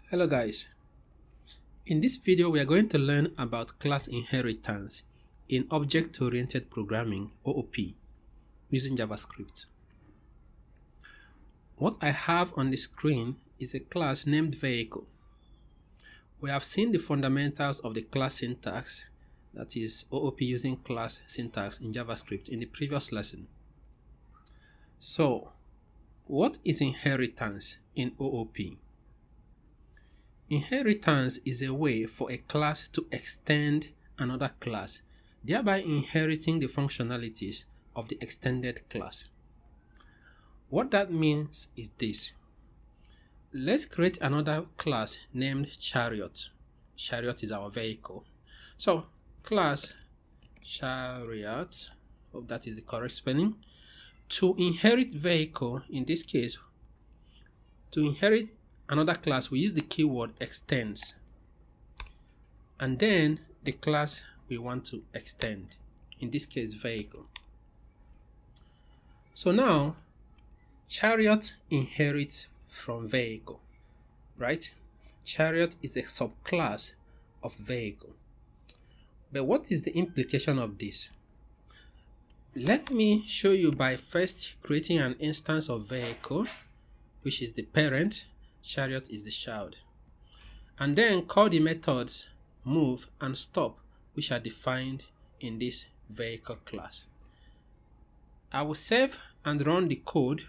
Hello guys, in this video we are going to learn about class inheritance in object-oriented programming OOP using JavaScript. What I have on the screen is a class named vehicle. We have seen the fundamentals of the class syntax, that is OOP using class syntax in JavaScript, in the previous lesson. So, what is inheritance in OOP? Inheritance is a way for a class to extend another class, thereby inheriting the functionalities of the extended class. What that means is this. Let's create another class named chariot. Chariot is our vehicle. So, class chariot, hope that is the correct spelling. To inherit vehicle, in this case, to inherit another class, we use the keyword extends, and then the class we want to extend, in this case vehicle. So now chariot inherits from vehicle, right? Chariot is a subclass of vehicle. But what is the implication of this? Let me show you by first creating an instance of vehicle, which is the parent. Chariot is the child, and then call the methods move and stop, which are defined in this vehicle class. I will save and run the code.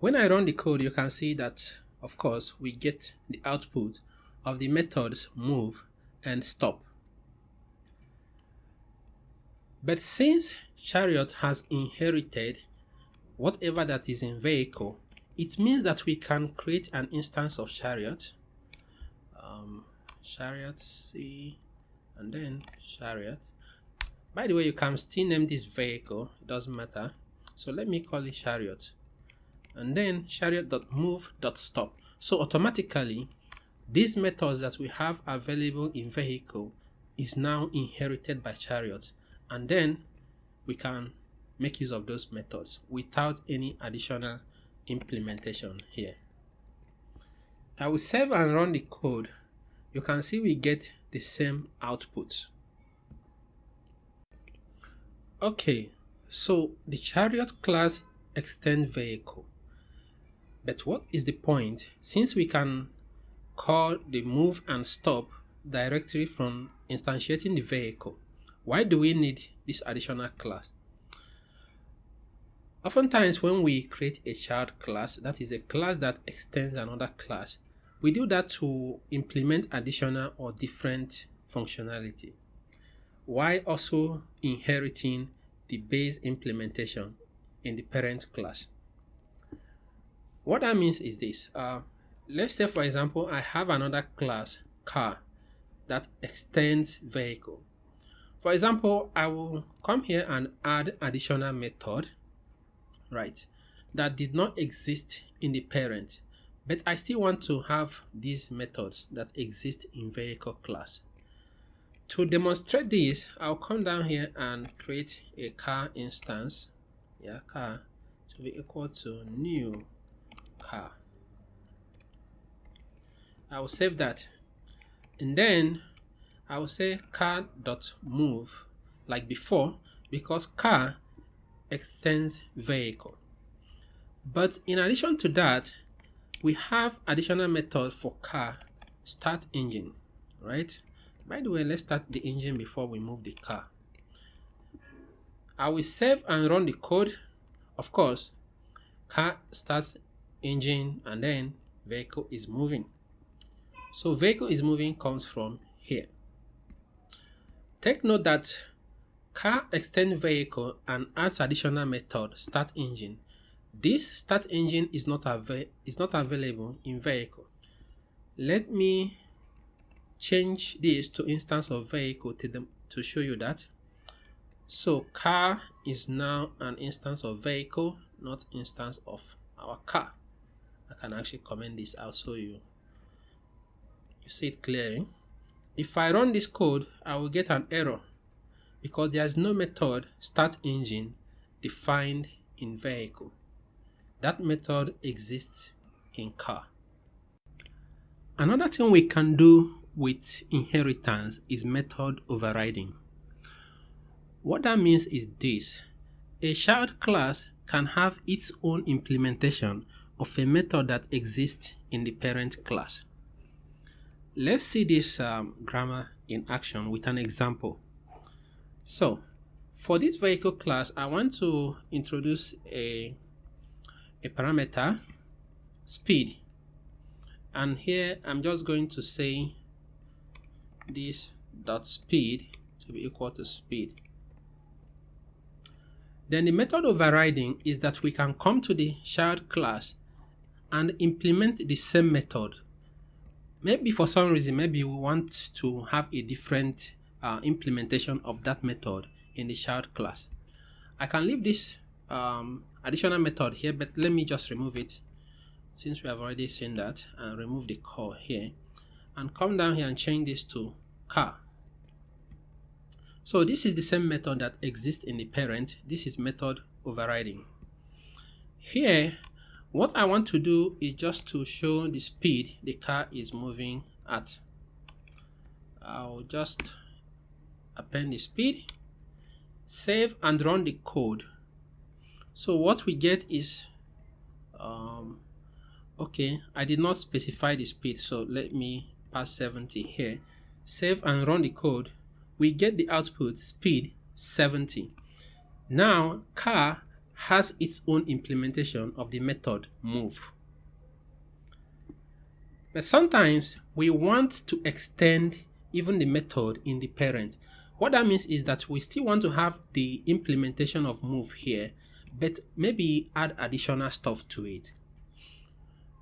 When I run the code, you can see that, of course, we get the output of the methods move and stop. But since chariot has inherited whatever that is in vehicle, it means that we can create an instance of chariot, chariot C, and then chariot. By the way, you can still name this vehicle, it doesn't matter. So let me call it chariot, and then chariot.move.stop. So automatically, these methods that we have available in vehicle is now inherited by chariot, and then we can make use of those methods without any additional implementation here. I will save and run the code. You can see we get the same output. Okay, so the chariot class extends vehicle. But what is the point? Since we can call the move and stop directly from instantiating the vehicle, why do we need this additional class? Oftentimes when we create a child class, that is a class that extends another class, we do that to implement additional or different functionality, while also inheriting the base implementation in the parent class. What that means is this. Let's say, for example, I have another class, car, that extends vehicle. For example, I will come here and add additional method, right, that did not exist in the parent, but I still want to have these methods that exist in vehicle class. To demonstrate this, I'll come down here and create a car instance. Car to be equal to new car. I will save that, and then I will say car.move like before, because car extends vehicle. But in addition to that, we have additional method for car, start engine, right? By the way, let's start the engine before we move the car. I will save and run the code. Of course, car starts engine, and then vehicle is moving. So vehicle is moving comes from here. Take note that car extend vehicle and adds additional method start engine. This start engine is not available in vehicle. Let me change this to instance of vehicle to show you that. So car is now an instance of vehicle, not instance of our car. I can actually comment this, I'll show you. You see it clearly. If I run this code, I will get an error because there is no method start engine defined in vehicle. That method exists in car. Another thing we can do with inheritance is method overriding. What that means is this: a child class can have its own implementation of a method that exists in the parent class. Let's see this grammar in action with an example. So, for this vehicle class, I want to introduce a parameter, speed. And here I'm just going to say this dot speed to be equal to speed. Then the method overriding is that we can come to the child class and implement the same method. Maybe for some reason, maybe we want to have a different implementation of that method in the child class. I can leave this additional method here, but let me just remove it since we have already seen that, and remove the call here and come down here and change this to car. So this is the same method that exists in the parent. This is method overriding. Here, what I want to do is just to show the speed the car is moving at. I'll just append the speed, save and run the code. So what we get is okay, I did not specify the speed, so let me pass 70 here. Save and run the code. We get the output speed 70. Now car has its own implementation of the method move. But sometimes we want to extend even the method in the parent. What that means is that we still want to have the implementation of move here, but maybe add additional stuff to it.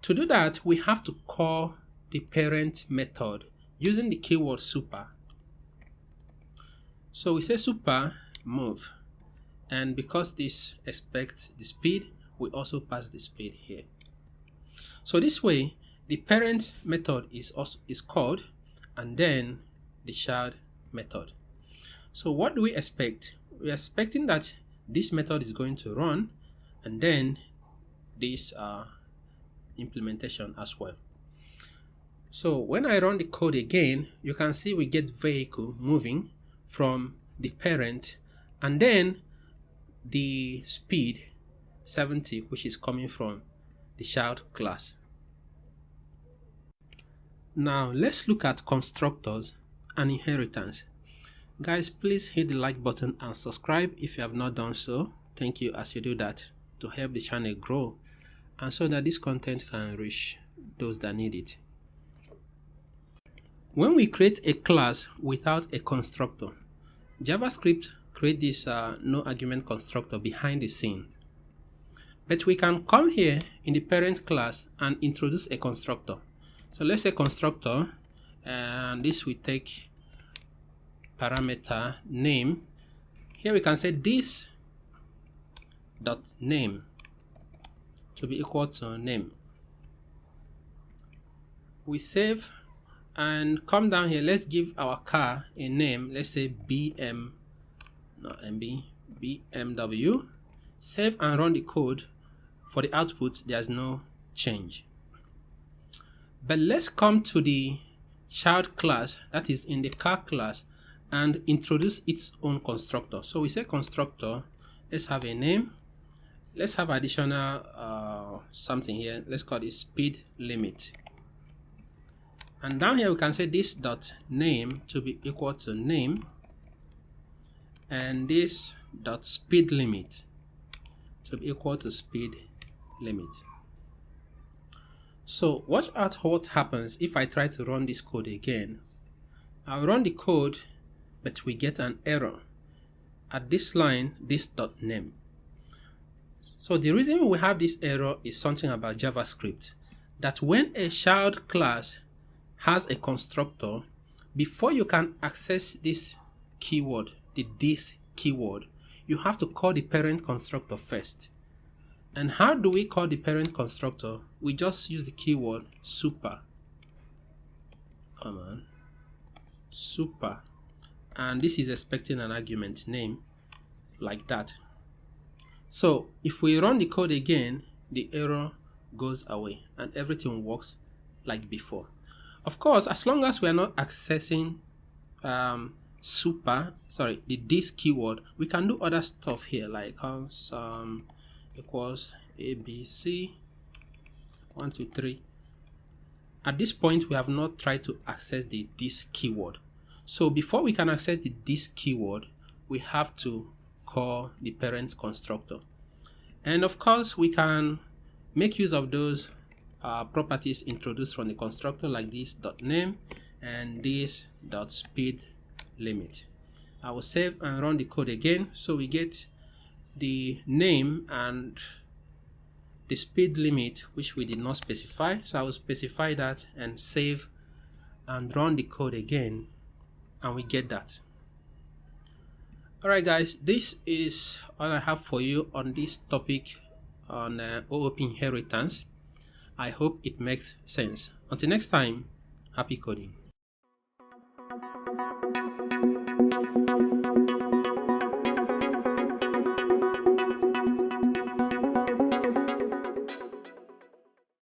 To do that, we have to call the parent method using the keyword super. So we say super move, and because this expects the speed, we also pass the speed here. So this way, the parent method is called, and then the child method. So what do we expect? We are expecting that this method is going to run, and then this implementation as well. So when I run the code again, you can see we get vehicle moving from the parent, and then the speed 70, which is coming from the child class. Now let's look at constructors and inheritance. Guys, please hit the like button and subscribe if you have not done so. Thank you as you do that to help the channel grow and so that this content can reach those that need it. When we create a class without a constructor, JavaScript creates this no argument constructor behind the scenes. But we can come here in the parent class and introduce a constructor. So let's say constructor, and this will take parameter name. Here we can say this dot name to be equal to name. We save and come down here. Let's give our car a name. Let's say BMW. Save and run the code. For the output, there's no change. But let's come to the child class that is in the car class and introduce its own constructor. So we say constructor. Let's have a name. Let's have additional something here. Let's call it speed limit. And down here we can say this dot name to be equal to name, and this dot speed limit to be equal to speed limit. So watch out what happens if I try to run this code again. I'll run the code, but we get an error at this line, this dot name. So the reason we have this error is something about JavaScript, that when a child class has a constructor, before you can access this keyword, the this keyword, you have to call the parent constructor first. And how do we call the parent constructor? We just use the keyword super. Come on, super. And this is expecting an argument name like that. So if we run the code again, the error goes away and everything works like before. Of course, as long as we are not accessing the this keyword, we can do other stuff here, like equals ABC 1 2 3. At this point, we have not tried to access the this keyword. So before we can access the this keyword, we have to call the parent constructor. And of course, we can make use of those properties introduced from the constructor, like this .name and this .speed limit. I will save and run the code again, so we get the name and the speed limit, which we did not specify. So I will specify that and save and run the code again, and we get that. Alright guys, this is all I have for you on this topic on OOP inheritance. I hope it makes sense. Until next time, happy coding.